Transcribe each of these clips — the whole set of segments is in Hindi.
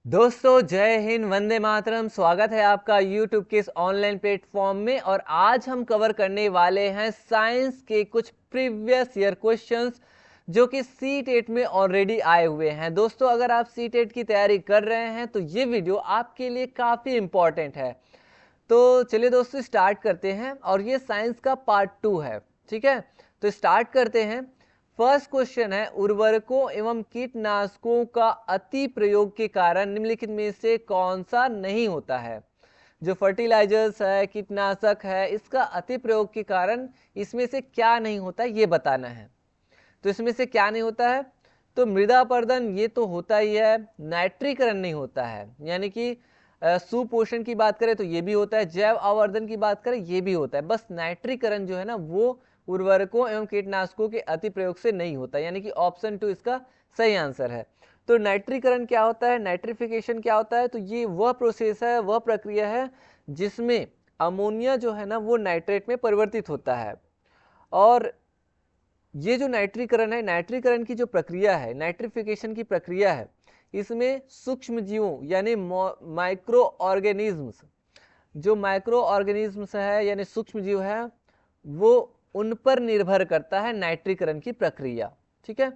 दोस्तों जय हिंद, वंदे मातरम। स्वागत है आपका YouTube के इस ऑनलाइन प्लेटफॉर्म में। और आज हम कवर करने वाले हैं साइंस के कुछ प्रीवियस ईयर क्वेश्चंस जो कि C-TET में ऑलरेडी आए हुए हैं। दोस्तों अगर आप C-TET की तैयारी कर रहे हैं तो ये वीडियो आपके लिए काफ़ी इम्पॉर्टेंट है। तो चलिए दोस्तों स्टार्ट करते हैं, और ये साइंस का पार्ट 2 है। ठीक है, तो स्टार्ट करते हैं। फर्स्ट क्वेश्चन है, उर्वरकों एवं कीटनाशकों का अति प्रयोग के कारण निम्नलिखित में से कौन सा नहीं होता है। जो फर्टिलाइजर्स है, कीटनाशक है, इसका अति प्रयोग के कारण इसमें से क्या नहीं होता ये बताना है। तो इसमें से क्या नहीं होता है, तो मृदा अपर्दन ये तो होता ही है, नाइट्रीकरण नहीं होता है, यानी कि सुपोषण की बात करें तो ये भी होता है, जैव आवर्धन की बात करें ये भी होता है। बस नाइट्रीकरण जो है ना वो उर्वरकों एवं कीटनाशकों के अति प्रयोग से नहीं होता, यानी कि ऑप्शन 2 इसका सही आंसर है। तो नाइट्रीकरण क्या होता है, नाइट्रिफिकेशन क्या होता है, तो ये वह प्रोसेस है, वह प्रक्रिया है जिसमें अमोनिया जो है ना वो नाइट्रेट में परिवर्तित होता है। और ये जो नाइट्रीकरण है, नाइट्रीकरण की जो प्रक्रिया है, नाइट्रिफिकेशन की प्रक्रिया है, इसमें सूक्ष्म जीवों यानी माइक्रो ऑर्गेनिज्म्स, जो माइक्रो ऑर्गेनिज्म्स है यानी सूक्ष्म जीव है, वो उन पर निर्भर करता है नाइट्रीकरण की प्रक्रिया। ठीक है,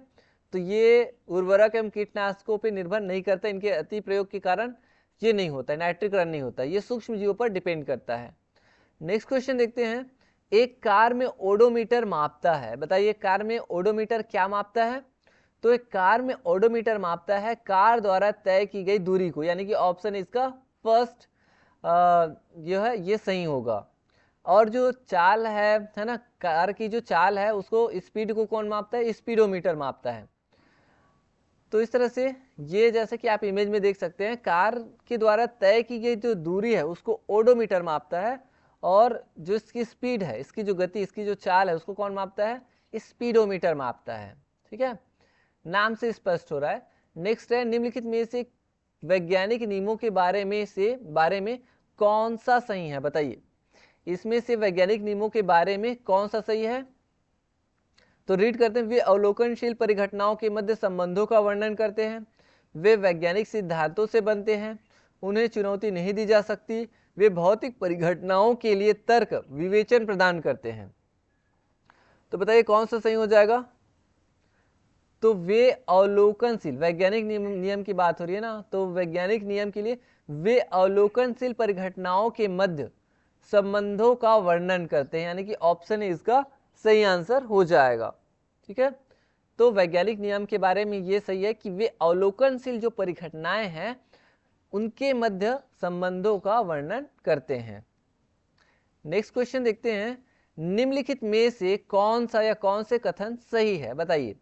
तो ये उर्वरक एवं कीटनाशकों पर निर्भर नहीं करता, इनके अति प्रयोग के कारण ये नहीं होता है, नाइट्रीकरण नहीं होता, ये सूक्ष्म जीवों पर डिपेंड करता है। नेक्स्ट क्वेश्चन देखते हैं। एक कार में ओडोमीटर मापता है, बताइए कार में ओडोमीटर क्या मापता है। तो एक कार में ओडोमीटर मापता है कार द्वारा तय की गई दूरी को, यानी कि ऑप्शन इसका फर्स्ट जो है ये सही होगा। और जो चाल है ना, कार की जो चाल है उसको, स्पीड को कौन मापता है, स्पीडोमीटर मापता है। तो इस तरह से ये, जैसे कि आप इमेज में देख सकते हैं, कार के द्वारा तय की गई जो दूरी है उसको ओडोमीटर मापता है, और जो इसकी स्पीड है, इसकी जो गति, इसकी जो चाल है, उसको कौन मापता है, स्पीडोमीटर मापता है। ठीक है, नाम से स्पष्ट हो रहा है। नेक्स्ट है, निम्नलिखित में से वैज्ञानिक नियमों के बारे में कौन सा सही है, बताइए इसमें से वैज्ञानिक नियमों के बारे में कौन सा सही है। तो रीड करते हैं। वे अवलोकनशील परिघटनाओं के मध्य संबंधों का वर्णन करते हैं, वे वैज्ञानिक सिद्धांतों से बनते हैं, उन्हें चुनौती नहीं दी जा सकती, वे भौतिक परिघटनाओं के लिए तर्क विवेचन प्रदान करते हैं। तो बताइए कौन सा सही हो जाएगा। तो वे अवलोकनशील, वैज्ञानिक नियम की बात हो रही है ना, तो वैज्ञानिक नियम के लिए वे अवलोकनशील परिघटनाओं के मध्य संबंधों का वर्णन करते हैं, यानी कि ऑप्शन इसका सही आंसर हो जाएगा। ठीक है, तो वैज्ञानिक नियम के बारे में ये सही है कि वे अवलोकनशील जो परिघटनाएं हैं उनके मध्य संबंधों का वर्णन करते हैं। नेक्स्ट क्वेश्चन देखते हैं। निम्नलिखित में से कौन सा या कौन से कथन सही है, बताइए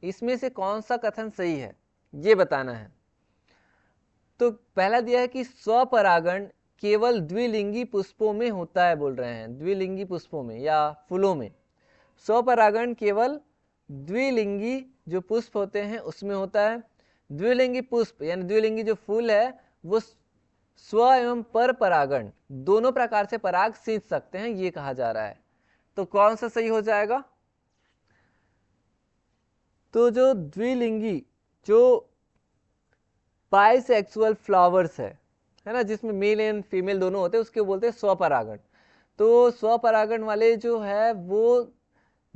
इसमें से कौन सा कथन सही है ये बताना है। तो पहला दिया है कि स्वपरागण केवल द्विलिंगी पुष्पों में होता है, बोल रहे हैं द्विलिंगी पुष्पों में या फूलों में। स्वपरागण केवल द्विलिंगी जो पुष्प होते हैं उसमें होता है। द्विलिंगी पुष्प यानी द्विलिंगी जो फूल है वो स्व एवं पर परागण दोनों प्रकार से पराग सींच सकते हैं, ये कहा जा रहा है। तो कौन सा सही हो जाएगा। तो जो द्विलिंगी, जो बाइसेक्सुअल फ्लावर्स है ना, जिसमें मेल एंड फीमेल दोनों होते हैं, उसके बोलते हैं स्वपरागण। तो स्वपरागण वाले जो है वो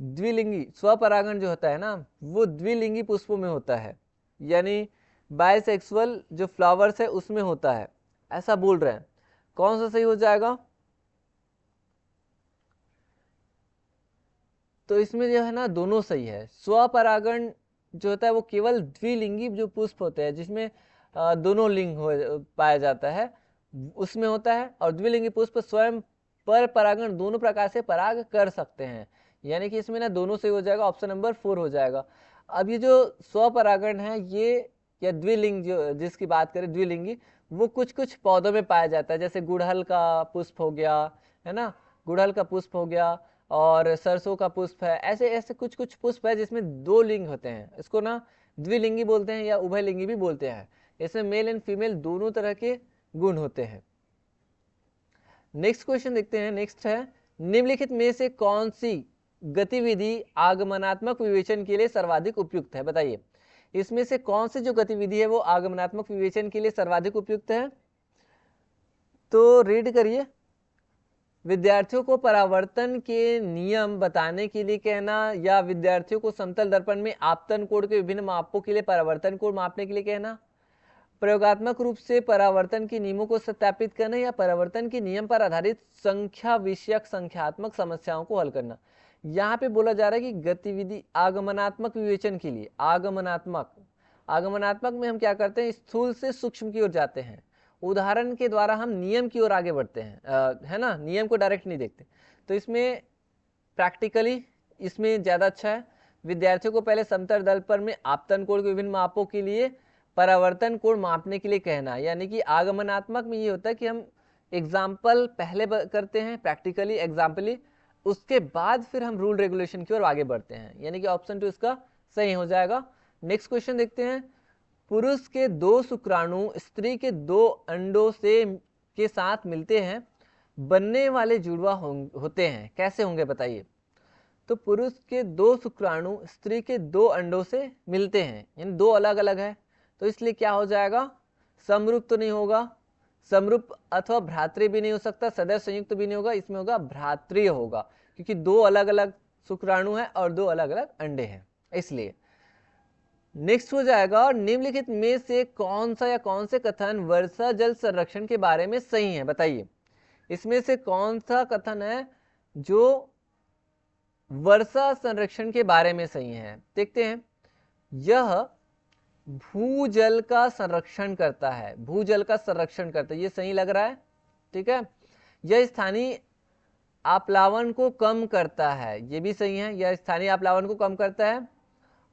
द्विलिंगी, स्वपरागण जो होता है ना वो द्विलिंगी पुष्पों में होता है, यानी बाइसेक्सुअल जो फ्लावर्स है उसमें होता है, ऐसा बोल रहे हैं। कौन सा सही हो जाएगा। तो इसमें जो है ना दोनों सही है। स्वपरागण जो होता है वो केवल द्विलिंगी जो पुष्प होते हैं जिसमें दोनों लिंग हो पाया जाता है उसमें होता है, और द्विलिंगी पुष्प स्वयं पर परागण दोनों प्रकार से पराग कर सकते हैं, यानी कि इसमें ना दोनों सही हो जाएगा, ऑप्शन नंबर 4 हो जाएगा। अब ये जो स्वपरागण है ये या द्विलिंग जो जिसकी बात करें द्विलिंगी, वो कुछ कुछ पौधों में पाया जाता है, जैसे गुड़हल का पुष्प हो गया, है ना, गुड़हल का पुष्प हो गया, और सरसों का पुष्प है, ऐसे ऐसे कुछ कुछ पुष्प है जिसमें दो लिंग होते हैं, इसको ना द्विलिंगी बोलते हैं या उभयलिंगी भी बोलते हैं। इसमें मेल एंड फीमेल दोनों तरह के गुण होते हैं। नेक्स्ट क्वेश्चन देखते हैं। नेक्स्ट है, निम्नलिखित में से कौन सी गतिविधि आगमनात्मक विवेचन के लिए सर्वाधिक उपयुक्त है, बताइए इसमें से कौन सी जो गतिविधि है वो आगमनात्मक विवेचन के लिए सर्वाधिक उपयुक्त है? तो रीड करिए। विद्यार्थियों को परावर्तन के नियम बताने के लिए कहना, या विद्यार्थियों को समतल दर्पण में आपतन कोण के विभिन्न मापों के लिए परावर्तन कोण मापने के लिए कहना, प्रयोगात्मक रूप से परावर्तन के नियमों को सत्यापित करना, या परावर्तन के नियम पर आधारित संख्या विषयक संख्यात्मक समस्याओं को हल करना। यहाँ पे बोला जा रहा है कि गतिविधि आगमनात्मक विवेचन के लिए, आगमनात्मक में हम क्या करते हैं, स्थूल से सूक्ष्म की ओर जाते हैं, उदाहरण के द्वारा हम नियम की ओर आगे बढ़ते हैं, है ना, नियम को डायरेक्ट नहीं देखते। तो इसमें प्रैक्टिकली इसमें ज्यादा अच्छा है। विद्यार्थियों को पहले समतल दर्पण में आपतन कोण के विभिन्न मापों के लिए परावर्तन कोण मापने के लिए कहना, यानी कि आगमनात्मक में ये होता है कि हम एग्जाम्पल पहले करते हैं, प्रैक्टिकली एग्जाम्पली, उसके बाद फिर हम रूल रेगुलेशन की ओर आगे बढ़ते हैं, यानी कि ऑप्शन 2 इसका सही हो जाएगा। नेक्स्ट क्वेश्चन देखते हैं। पुरुष के 2 शुक्राणु स्त्री के 2 अंडों से के साथ मिलते हैं, बनने वाले जुड़वा होते हैं, कैसे होंगे बताइए? तो पुरुष के 2 शुक्राणु स्त्री के 2 अंडों से मिलते हैं, यानी 2 अलग अलग है, तो इसलिए क्या हो जाएगा, समरूप तो नहीं होगा, समरूप अथवा भ्रातृ भी नहीं हो सकता, सदैव संयुक्त भी नहीं होगा, इसमें होगा भ्रातृ होगा, क्योंकि 2 अलग अलग शुक्राणु हैं और 2 अलग अलग अंडे हैं, इसलिए। नेक्स्ट हो जाएगा, निम्नलिखित में से कौन सा या कौन से कथन वर्षा जल संरक्षण के बारे में सही है, बताइए। इसमें से कौन सा कथन है जो वर्षा संरक्षण के बारे में सही है? देखते हैं। यह भूजल का संरक्षण करता है, भूजल का संरक्षण करता है, ये सही लग रहा है, ठीक है। यह स्थानीय आप्लावन को कम करता है, ये भी सही है, यह स्थानीय आप्लावन को कम करता है।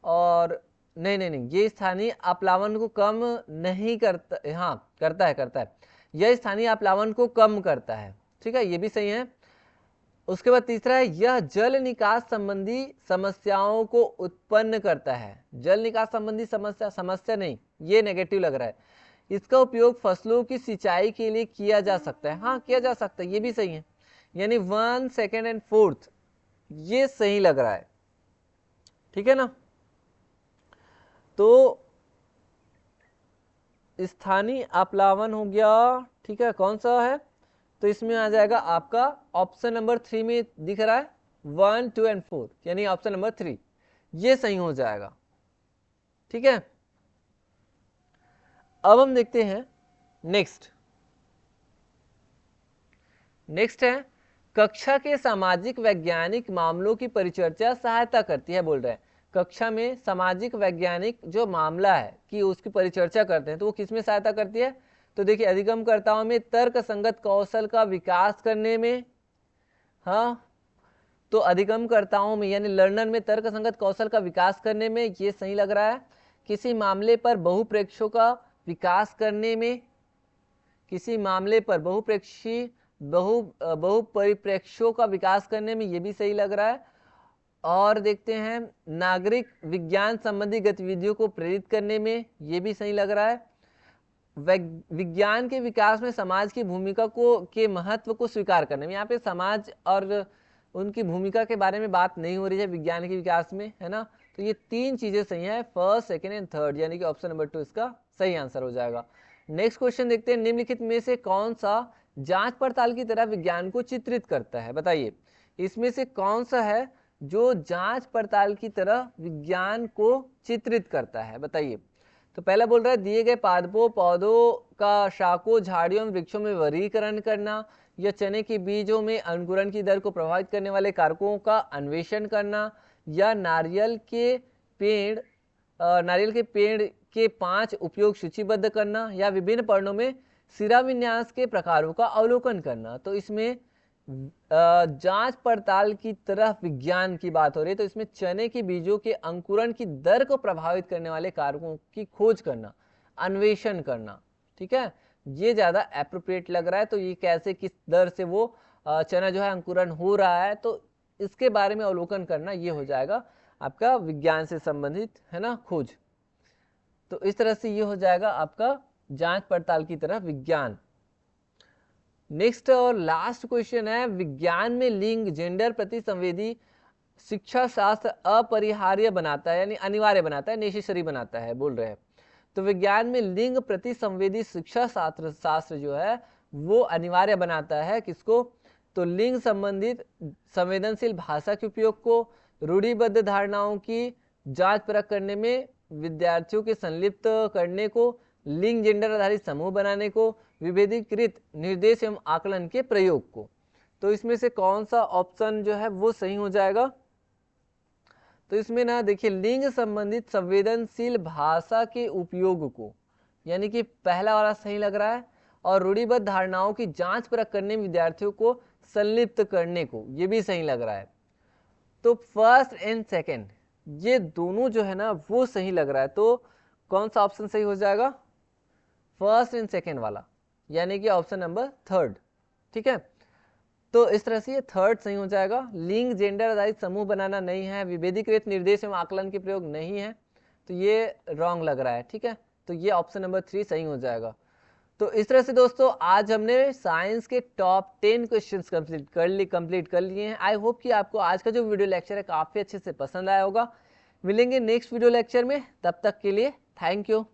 और नहीं, ये स्थानीय आप्लावन को कम नहीं करता, हाँ करता है, यह स्थानीय आप्लावन को कम करता है, ठीक है, ये भी सही है। उसके बाद तीसरा है, यह जल निकास संबंधी समस्याओं को उत्पन्न करता है। जल निकास संबंधी समस्या नहीं, ये नेगेटिव लग रहा है। इसका उपयोग फसलों की सिंचाई के लिए किया जा सकता है, हाँ किया जा सकता है, ये भी सही है, यानी 1, 2 एंड 4 ये सही लग रहा है, ठीक है ना। तो स्थानीय आप्लावन हो गया, ठीक है, कौन सा है, तो इसमें आ जाएगा आपका ऑप्शन नंबर 3 में दिख रहा है 1, 2 एंड 4, यानी ऑप्शन नंबर 3 ये सही हो जाएगा, ठीक है। अब हम देखते हैं नेक्स्ट है, कक्षा के सामाजिक वैज्ञानिक मामलों की परिचर्चा सहायता करती है, बोल रहे हैं कक्षा में सामाजिक वैज्ञानिक जो मामला है कि उसकी परिचर्चा करते हैं, तो वो किसमें सहायता करती है? तो देखिए, अधिगमकर्ताओं में तर्क संगत कौशल का विकास करने में, हाँ, तो अधिगमकर्ताओं में यानी लर्नर में तर्क संगत कौशल का विकास करने में, ये सही लग रहा है। किसी मामले पर बहुप्रेक्षों का विकास करने में, किसी मामले पर बहुपरिप्रेक्ष्यों का विकास करने में, ये भी सही लग रहा है। और देखते हैं, नागरिक विज्ञान संबंधी गतिविधियों को प्रेरित करने में, ये भी सही लग रहा है। विज्ञान के विकास में समाज की भूमिका के महत्व को स्वीकार करने में, यहाँ पे समाज और उनकी भूमिका के बारे में बात नहीं हो रही है विज्ञान के विकास में, है ना। तो ये 3 चीजें सही है, फर्स्ट, सेकंड एंड थर्ड, यानी कि ऑप्शन नंबर 2 इसका सही आंसर हो जाएगा। नेक्स्ट क्वेश्चन देखते हैं, निम्नलिखित में से कौन सा जांच पड़ताल की तरह विज्ञान को चित्रित करता है, बताइए। इसमें से कौन सा है जो जांच पड़ताल की तरह विज्ञान को चित्रित करता है, बताइए। तो पहला बोल रहा है, दिए गए पादपों पौधों का शाखों झाड़ियों में वृक्षों में वर्गीकरण करना, या चने के बीजों में अंकुरण की दर को प्रभावित करने वाले कारकों का अन्वेषण करना, या नारियल के पेड़ के 5 उपयोग सूचीबद्ध करना, या विभिन्न पर्णों में सिरा विन्यास के प्रकारों का अवलोकन करना। तो इसमें जांच पड़ताल की तरह विज्ञान की बात हो रही है, तो इसमें चने के बीजों के अंकुरण की दर को प्रभावित करने वाले कारकों की खोज करना, अन्वेषण करना, ठीक है, ये ज्यादा एप्रोप्रिएट लग रहा है। तो ये कैसे, किस दर से वो चना जो है अंकुरण हो रहा है, तो इसके बारे में अवलोकन करना, ये हो जाएगा आपका विज्ञान से संबंधित, है ना, खोज। तो इस तरह से ये हो जाएगा आपका जांच पड़ताल की तरह विज्ञान। नेक्स्ट और लास्ट क्वेश्चन है, विज्ञान में लिंग जेंडर प्रति संवेदी शिक्षा शास्त्र अपरिहार्य बनाता है, यानी अनिवार्य बनाता है, नेसेसरी बनाता है बोल रहे हैं। तो विज्ञान में लिंग प्रति संवेदी शिक्षा शास्त्र जो है वो अनिवार्य बनाता है किसको? तो लिंग संबंधित संवेदनशील भाषा के उपयोग को, रूढ़िबद्ध धारणाओं की जांच परख करने में विद्यार्थियों के संलिप्त करने को, लिंग जेंडर आधारित समूह बनाने को, विभेदीकृत निर्देश एवं आकलन के प्रयोग को। तो इसमें से कौन सा ऑप्शन जो है वो सही हो जाएगा? तो इसमें ना देखिए, लिंग संबंधित संवेदनशील भाषा के उपयोग को, यानी कि पहला वाला सही लग रहा है, और रूढ़िबद्ध धारणाओं की जांच परख करने में विद्यार्थियों को संलिप्त करने को, ये भी सही लग रहा है। तो फर्स्ट एंड सेकंड ये दोनों जो है ना वो सही लग रहा है। तो कौन सा ऑप्शन सही हो जाएगा? फर्स्ट एंड सेकंड वाला, यानी कि ऑप्शन नंबर थर्ड। ठीक है, तो इस तरह से ये थर्ड सही हो जाएगा। लिंग जेंडर आधारित समूह बनाना नहीं है, विभेदीकृत निर्देश एवं आकलन के प्रयोग नहीं है, तो ये रॉन्ग लग रहा है। ठीक है, तो ये ऑप्शन नंबर 3 सही हो जाएगा। तो इस तरह से दोस्तों आज हमने साइंस के टॉप 10 क्वेश्चंस कंप्लीट कर लिए हैं। आई होप कि आपको आज का जो वीडियो लेक्चर है काफ़ी अच्छे से पसंद आया होगा। मिलेंगे नेक्स्ट वीडियो लेक्चर में, तब तक के लिए थैंक यू।